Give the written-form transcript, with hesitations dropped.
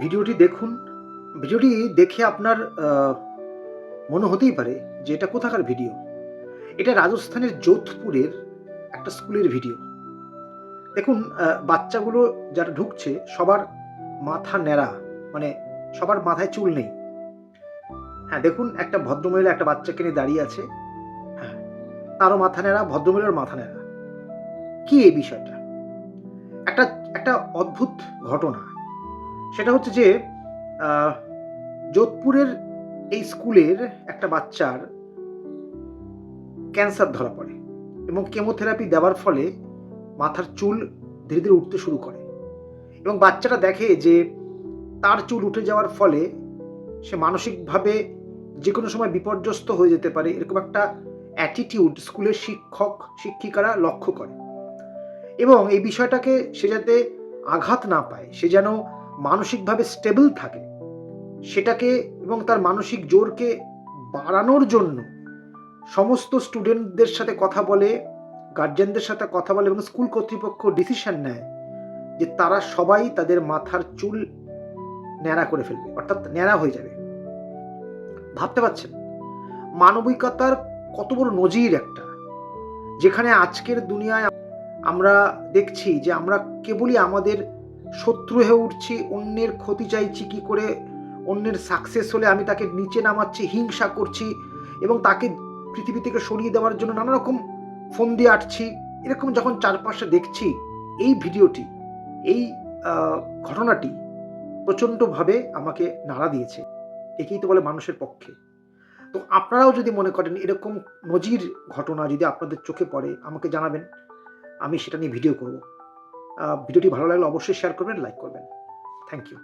ভিডিওটি দেখুন। ভিডিওটি দেখে আপনার মনে হতেই পারে যে এটা কোথাকার ভিডিও। এটা রাজস্থানের যোধপুরের একটা স্কুলের ভিডিও। দেখুন, বাচ্চাগুলো যারা ঢুকছে সবার মাথা ন্যাড়া, মানে সবার মাথায় চুল নেই। হ্যাঁ, দেখুন একটা ভদ্রমহিলা একটা বাচ্চাকে নিয়ে দাঁড়িয়ে আছে। হ্যাঁ, তারও মাথা ন্যাড়া, ভদ্রমহিলার মাথা ন্যাড়া। কি এই বিষয়টা? একটা একটা অদ্ভুত ঘটনা। সেটা হচ্ছে যে আহ, যোধপুরের এই স্কুলের একটা বাচ্চার ক্যান্সার ধরা পড়ে এবং কেমোথেরাপি দেওয়ার ফলে মাথার চুল ধীরে ধীরে উঠতে শুরু করে এবং বাচ্চাটা দেখে যে তার চুল উঠে যাওয়ার ফলে সে মানসিকভাবে যে কোনো সময় বিপর্যস্ত হয়ে যেতে পারে, এরকম একটা অ্যাটিটিউড স্কুলের শিক্ষক শিক্ষিকারা লক্ষ্য করে এবং এই বিষয়টাকে সে যাতে আঘাত না পায়, সে যেন মানসিকভাবে স্টেবল থাকে সেটাকে এবং তার মানসিক জোরকে বাড়ানোর জন্য সমস্ত স্টুডেন্টদের সাথে কথা বলে, গার্জেনদের সাথে কথা বলে এবং স্কুল কর্তৃপক্ষ ডিসিশন নেয় যে তারা সবাই তাদের মাথার চুল ন্যাড়া করে ফেলবে, অর্থাৎ ন্যাড়া হয়ে যাবে। ভাবতে পারছেন মানবিকতার কত বড় নজির একটা, যেখানে আজকের দুনিয়ায় আমরা দেখছি যে আমরা কেবলই আমাদের শত্রু হয়ে উঠছি, অন্যের ক্ষতি চাইছি, কি করে অন্যের সাকসেস হলে আমি তাকে নিচে নামাচ্ছি, হিংসা করছি এবং তাকে পৃথিবী থেকে সরিয়ে দেওয়ার জন্য নানা রকম ফোন দিয়ে আটছি। এরকম যখন চারপাশে দেখছি, এই ভিডিওটি, এই ঘটনাটি প্রচণ্ডভাবে আমাকে নাড়া দিয়েছে। একেই তো বলে মানুষের পক্ষে। তো আপনারাও যদি মনে করেন এরকম নজির ঘটনা যদি আপনাদের চোখে পড়ে আমাকে জানাবেন, আমি সেটা নিয়ে ভিডিও করব। ভিডিওটি ভালো লাগলে অবশ্যই শেয়ার করবেন, লাইক করবেন। Thank you.